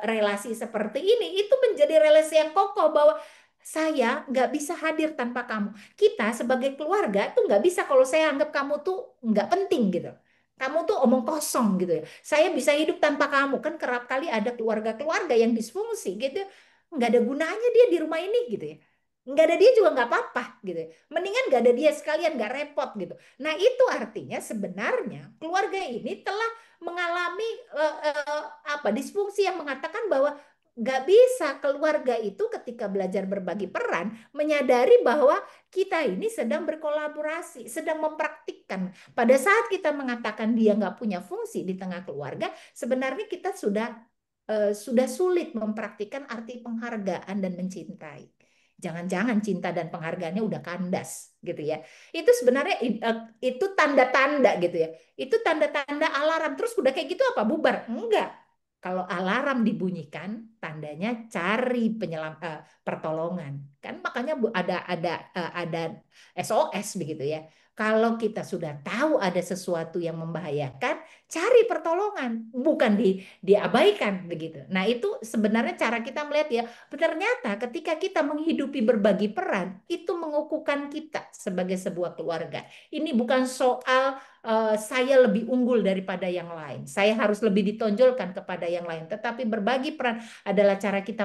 relasi seperti ini itu menjadi relasi yang kokoh bahwa saya nggak bisa hadir tanpa kamu. Kita sebagai keluarga tuh nggak bisa kalau saya anggap kamu tuh nggak penting gitu. Kamu tuh omong kosong gitu ya. Saya bisa hidup tanpa kamu. Kan kerap kali ada keluarga-keluarga yang disfungsi gitu. Nggak ada gunanya dia di rumah ini gitu ya. Nggak ada dia juga nggak apa-apa gitu ya. Mendingan nggak ada dia sekalian nggak repot gitu. Nah itu artinya sebenarnya keluarga ini telah mengalami apa disfungsi yang mengatakan bahwa nggak bisa keluarga itu ketika belajar berbagi peran menyadari bahwa kita ini sedang berkolaborasi, sedang mempraktikkan. Pada saat kita mengatakan dia nggak punya fungsi di tengah keluarga, sebenarnya kita sudah sulit mempraktikkan arti penghargaan dan mencintai. Jangan-jangan cinta dan penghargaannya udah kandas gitu ya. Itu sebenarnya itu tanda-tanda gitu ya. Itu tanda-tanda alarm. Terus udah kayak gitu apa? Bubar? Enggak. Kalau alarm dibunyikan, tandanya cari pertolongan. Kan makanya ada SOS begitu ya. Kalau kita sudah tahu ada sesuatu yang membahayakan, cari pertolongan, bukan diabaikan begitu. Nah, itu sebenarnya cara kita melihat ya. Ternyata ketika kita menghidupi berbagi peran, itu mengukuhkan kita sebagai sebuah keluarga. Ini bukan soal saya lebih unggul daripada yang lain. Saya harus lebih ditonjolkan kepada yang lain. Tetapi berbagi peran adalah cara kita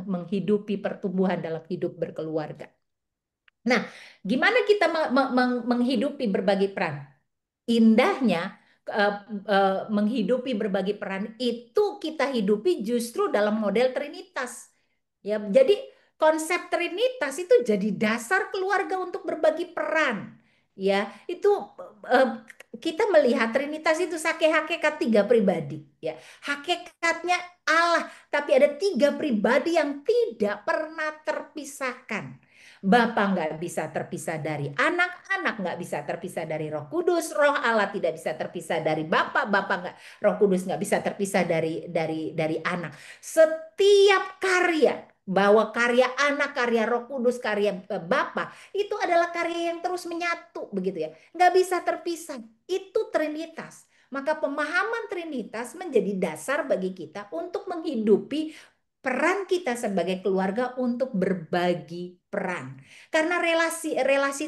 menghidupi pertumbuhan dalam hidup berkeluarga. Nah, gimana kita menghidupi berbagi peran? Indahnya menghidupi berbagi peran itu kita hidupi justru dalam model Trinitas. Ya, jadi konsep Trinitas itu jadi dasar keluarga untuk berbagi peran. Ya, itu kita melihat Trinitas itu hakikat tiga pribadi. Ya, hakikatnya Allah, tapi ada tiga pribadi yang tidak pernah terpisahkan. Bapa nggak bisa terpisah dari anak, anak nggak bisa terpisah dari Roh Kudus, Roh Allah tidak bisa terpisah dari Bapa, Bapa nggak, Roh Kudus nggak bisa terpisah dari anak. Setiap karya, bahwa karya anak, karya Roh Kudus, karya Bapa itu adalah karya yang terus menyatu begitu ya, nggak bisa terpisah. Itu Trinitas. Maka pemahaman Trinitas menjadi dasar bagi kita untuk menghidupi peran kita sebagai keluarga untuk berbagi peran. Karena relasi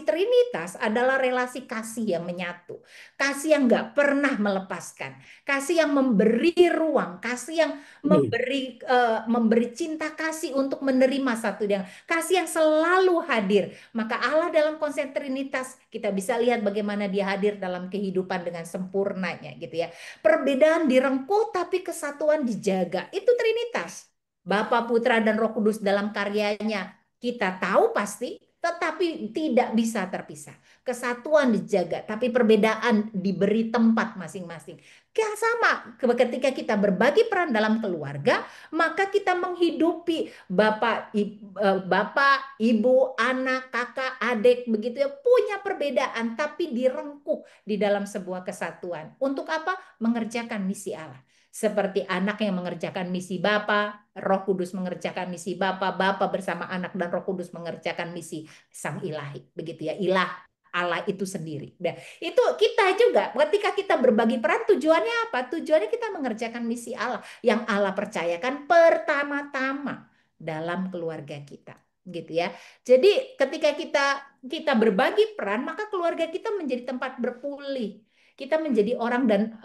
Trinitas adalah relasi kasih yang menyatu. Kasih yang nggak pernah melepaskan. Kasih yang memberi ruang. Kasih yang memberi cinta kasih untuk menerima satu yang. Kasih yang selalu hadir. Maka Allah dalam konsep Trinitas, kita bisa lihat bagaimana dia hadir dalam kehidupan dengan sempurnanya gitu ya. Perbedaan direngkuh tapi kesatuan dijaga. Itu Trinitas. Bapa, Putra, dan Roh Kudus dalam karyanya kita tahu pasti, tetapi tidak bisa terpisah. Kesatuan dijaga, tapi perbedaan diberi tempat masing-masing. Kayak sama, ketika kita berbagi peran dalam keluarga, maka kita menghidupi bapak, ibu, anak, kakak, adik, begitu ya, punya perbedaan, tapi direngkuh di dalam sebuah kesatuan. Untuk apa? Mengerjakan misi Allah. Seperti anak yang mengerjakan misi Bapa, Roh Kudus mengerjakan misi Bapa, Bapa bersama anak dan Roh Kudus mengerjakan misi Sang Ilahi. Begitu ya, ilah Allah itu sendiri. Nah, itu kita juga ketika kita berbagi peran tujuannya apa? Tujuannya kita mengerjakan misi Allah yang Allah percayakan pertama-tama dalam keluarga kita. Gitu ya. Jadi ketika kita berbagi peran, maka keluarga kita menjadi tempat berpulih. Kita menjadi orang dan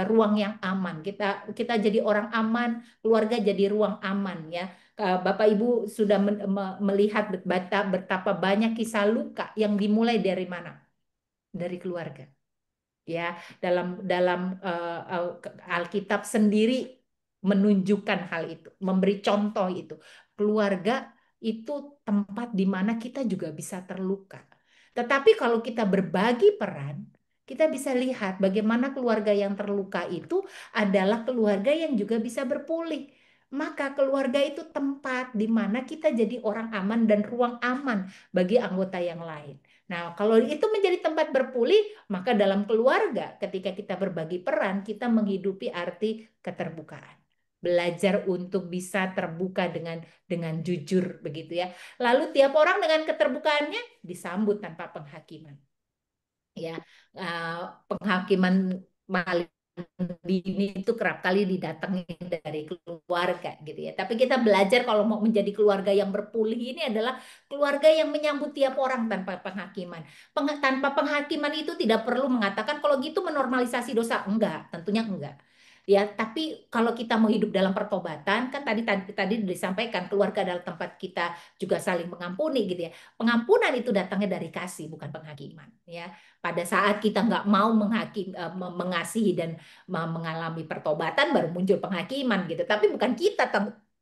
ruang yang aman. Kita jadi orang aman, keluarga jadi ruang aman ya. Bapak Ibu sudah melihat betapa banyak kisah luka yang dimulai dari mana? Dari keluarga. Ya, dalam Alkitab sendiri menunjukkan hal itu, memberi contoh itu. Keluarga itu tempat di mana kita juga bisa terluka. Tetapi kalau kita berbagi peran, kita bisa lihat bagaimana keluarga yang terluka itu adalah keluarga yang juga bisa berpulih. Maka keluarga itu tempat di mana kita jadi orang aman dan ruang aman bagi anggota yang lain. Nah, kalau itu menjadi tempat berpulih, maka dalam keluarga, ketika kita berbagi peran, kita menghidupi arti keterbukaan. Belajar untuk bisa terbuka dengan jujur begitu ya. Lalu tiap orang dengan keterbukaannya disambut tanpa penghakiman. Ya, penghakiman maling dini itu kerap kali didatangi dari keluarga gitu ya. Tapi kita belajar kalau mau menjadi keluarga yang berpulih ini adalah keluarga yang menyambut tiap orang tanpa penghakiman. Tanpa penghakiman itu tidak perlu mengatakan kalau gitu menormalisasi dosa. Enggak, tentunya enggak. Ya, tapi kalau kita mau hidup dalam pertobatan, kan tadi disampaikan keluarga adalah tempat kita juga saling mengampuni gitu ya. Pengampunan itu datangnya dari kasih, bukan penghakiman. Ya, pada saat kita nggak mau mengasihi dan mengalami pertobatan baru muncul penghakiman gitu. Tapi bukan kita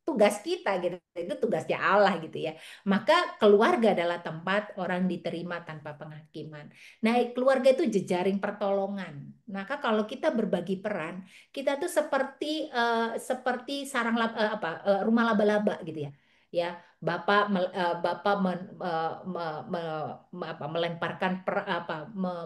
tugas kita gitu. Itu tugasnya Allah gitu ya. Maka keluarga adalah tempat orang diterima tanpa penghakiman. Nah, keluarga itu jejaring pertolongan. Maka kalau kita berbagi peran, kita tuh seperti rumah laba-laba gitu ya. Ya, Bapak melemparkan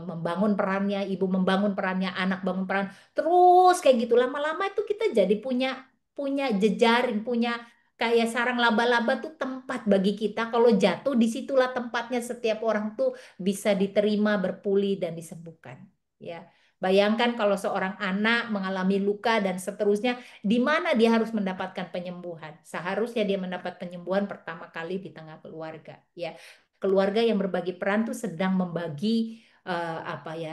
membangun perannya, ibu membangun perannya, anak bangun peran, terus kayak gitu lama-lama itu kita jadi punya punya jejaring, punya kayak sarang laba-laba tuh tempat bagi kita. Kalau jatuh disitulah tempatnya setiap orang tuh bisa diterima, berpulih dan disembuhkan. Ya, bayangkan kalau seorang anak mengalami luka dan seterusnya, di mana dia harus mendapatkan penyembuhan? Seharusnya dia mendapat penyembuhan pertama kali di tengah keluarga. Ya, keluarga yang berbagi peran tuh sedang membagi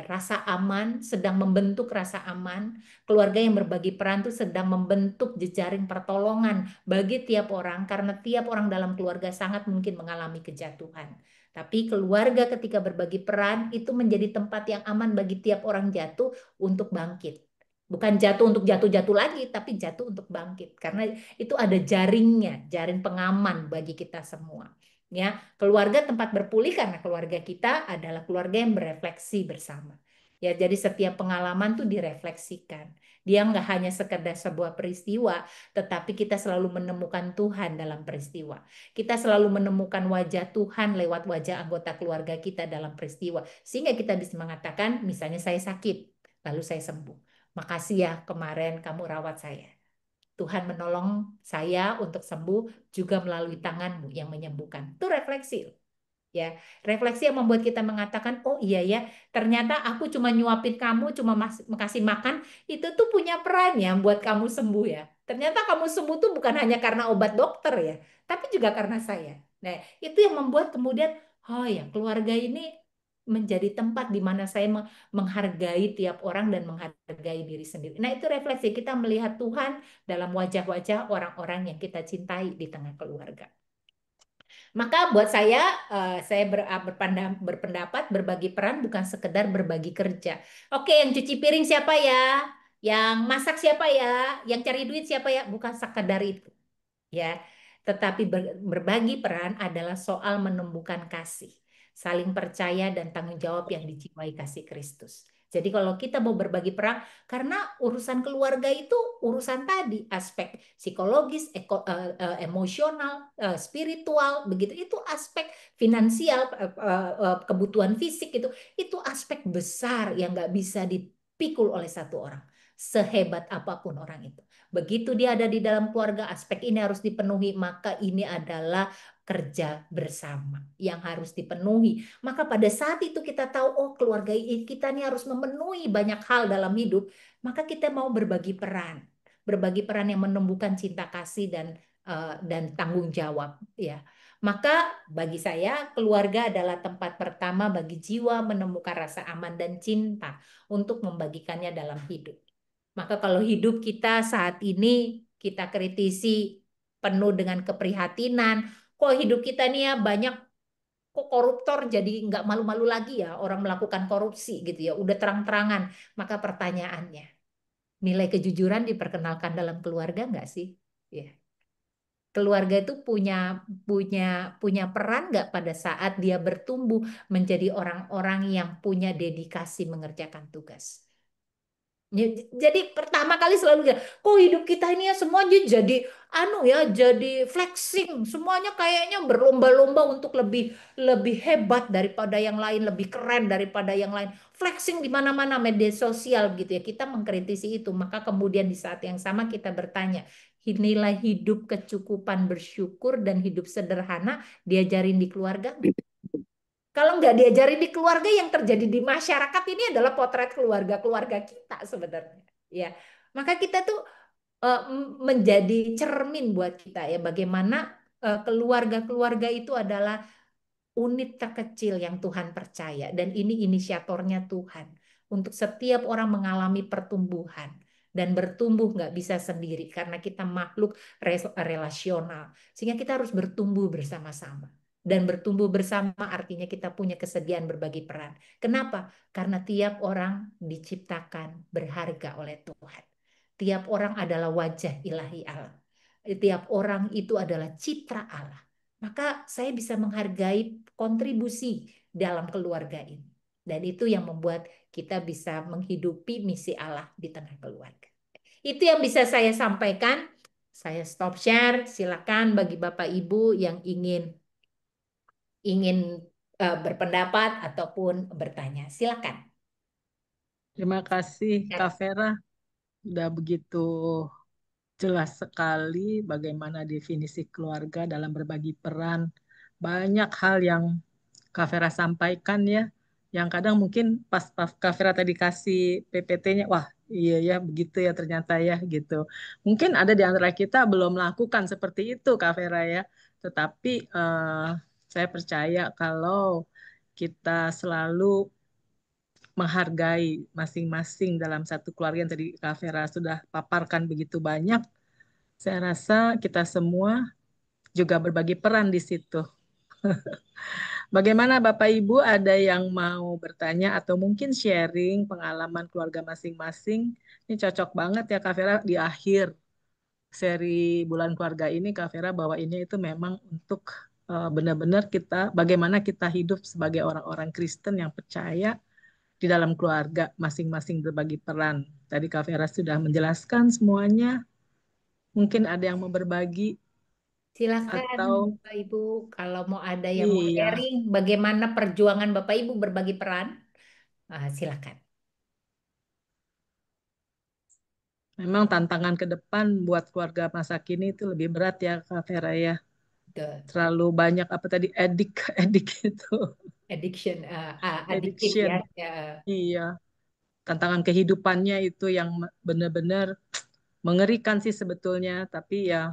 rasa aman, sedang membentuk rasa aman. Keluarga yang berbagi peran tuh sedang membentuk jejaring pertolongan bagi tiap orang karena tiap orang dalam keluarga sangat mungkin mengalami kejatuhan. Tapi keluarga ketika berbagi peran itu menjadi tempat yang aman bagi tiap orang jatuh untuk bangkit. Bukan jatuh untuk jatuh-jatuh lagi, tapi jatuh untuk bangkit. Karena itu ada jaringnya, jaring pengaman bagi kita semua. Ya, keluarga tempat berpulih karena keluarga kita adalah keluarga yang berefleksi bersama. Ya, jadi setiap pengalaman tuh direfleksikan. Dia nggak hanya sekedar sebuah peristiwa, tetapi kita selalu menemukan Tuhan dalam peristiwa. Kita selalu menemukan wajah Tuhan lewat wajah anggota keluarga kita dalam peristiwa. Sehingga kita bisa mengatakan, misalnya saya sakit, lalu saya sembuh. Makasih ya kemarin kamu rawat saya. Tuhan menolong saya untuk sembuh juga melalui tanganmu yang menyembuhkan. Itu refleksi. Ya, refleksi yang membuat kita mengatakan, oh iya ya, ternyata aku cuma nyuapin kamu, cuma kasih makan, itu tuh punya peran ya buat kamu sembuh ya. Ternyata kamu sembuh tuh bukan hanya karena obat dokter ya, tapi juga karena saya. Nah, itu yang membuat kemudian, oh ya, keluarga ini menjadi tempat di mana saya menghargai tiap orang dan menghargai diri sendiri. Nah, itu refleksi kita melihat Tuhan dalam wajah-wajah orang-orang yang kita cintai di tengah keluarga. Maka buat saya berpendapat berbagi peran bukan sekedar berbagi kerja. Oke, yang cuci piring siapa ya? Yang masak siapa ya? Yang cari duit siapa ya? Bukan sekedar itu. Ya, tetapi berbagi peran adalah soal menumbuhkan kasih, saling percaya dan tanggung jawab yang dijiwai kasih Kristus. Jadi kalau kita mau berbagi peran, karena urusan keluarga itu urusan tadi, aspek psikologis, emosional, spiritual, begitu. Itu aspek finansial, kebutuhan fisik itu aspek besar yang nggak bisa dipikul oleh satu orang, sehebat apapun orang itu. Begitu dia ada di dalam keluarga, aspek ini harus dipenuhi, maka ini adalah kerja bersama yang harus dipenuhi. Maka pada saat itu kita tahu, oh keluarga kita ini harus memenuhi banyak hal dalam hidup, maka kita mau berbagi peran. Berbagi peran yang menumbuhkan cinta kasih dan tanggung jawab ya. Maka bagi saya keluarga adalah tempat pertama bagi jiwa menemukan rasa aman dan cinta untuk membagikannya dalam hidup. Maka kalau hidup kita saat ini kita kritisi penuh dengan keprihatinan, kok hidup kita nih ya banyak kok koruptor jadi nggak malu-malu lagi ya orang melakukan korupsi gitu ya, udah terang-terangan. Maka pertanyaannya, nilai kejujuran diperkenalkan dalam keluarga nggak sih? Ya. Keluarga itu punya punya punya peran nggak pada saat dia bertumbuh menjadi orang-orang yang punya dedikasi mengerjakan tugas. Ya, jadi pertama kali selalu bilang, kok hidup kita ini ya semuanya jadi jadi flexing, semuanya kayaknya berlomba-lomba untuk lebih lebih hebat daripada yang lain, lebih keren daripada yang lain. Flexing di mana-mana media sosial gitu ya. Kita mengkritisi itu, maka kemudian di saat yang sama kita bertanya, nilai hidup kecukupan bersyukur dan hidup sederhana diajarin di keluarga nggak? Kalau nggak diajarin di keluarga, yang terjadi di masyarakat ini adalah potret keluarga-keluarga kita sebenarnya. Ya, maka kita tuh menjadi cermin buat kita ya bagaimana keluarga-keluarga itu adalah unit terkecil yang Tuhan percaya dan ini inisiatornya Tuhan untuk setiap orang mengalami pertumbuhan dan bertumbuh nggak bisa sendiri karena kita makhluk relasional sehingga kita harus bertumbuh bersama-sama dan bertumbuh bersama artinya kita punya kesediaan berbagi peran. Kenapa? Karena tiap orang diciptakan berharga oleh Tuhan. Tiap orang adalah wajah ilahi Allah. Tiap orang itu adalah citra Allah. Maka saya bisa menghargai kontribusi dalam keluarga ini. Dan itu yang membuat kita bisa menghidupi misi Allah di tengah keluarga. Itu yang bisa saya sampaikan. Saya stop share. Silakan bagi Bapak Ibu yang ingin berpendapat ataupun bertanya. Silakan. Terima kasih Ya. Kak Vera, udah begitu jelas sekali bagaimana definisi keluarga dalam berbagi peran. Banyak hal yang Kak Vera sampaikan ya, yang kadang mungkin pas Kak Vera tadi kasih PPT-nya, wah iya ya begitu ya ternyata ya gitu. Mungkin ada di antara kita belum melakukan seperti itu Kak Vera ya, tetapi saya percaya kalau kita selalu menghargai masing-masing dalam satu keluarga yang tadi Kak Vera sudah paparkan begitu banyak, saya rasa kita semua juga berbagi peran di situ. Bagaimana Bapak Ibu, ada yang mau bertanya atau mungkin sharing pengalaman keluarga masing-masing? Ini cocok banget ya Kak Vera di akhir seri bulan keluarga ini Kak Vera bahwa ini itu memang untuk benar-benar kita bagaimana kita hidup sebagai orang-orang Kristen yang percaya di dalam keluarga masing-masing berbagi peran. Tadi Kak Vera sudah menjelaskan semuanya. Mungkin ada yang mau berbagi Silakan atau Bapak Ibu kalau mau ada yang mau iya, sharing bagaimana perjuangan Bapak Ibu berbagi peran, silakan. memang tantangan ke depan buat keluarga masa kini itu lebih berat ya Kak Vera ya. Betul. Terlalu banyak apa tadi edik edik itu Addiction, adiktif ya. addiction. Ya. Iya, tantangan kehidupannya itu yang benar-benar mengerikan sih sebetulnya. Tapi ya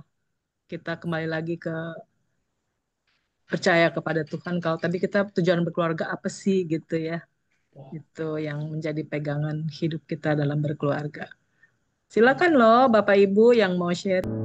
kita kembali lagi ke percaya kepada Tuhan. Kalau tadi kita tujuan berkeluarga apa sih gitu ya. Itu yang menjadi pegangan hidup kita dalam berkeluarga. Silakan loh Bapak Ibu yang mau share.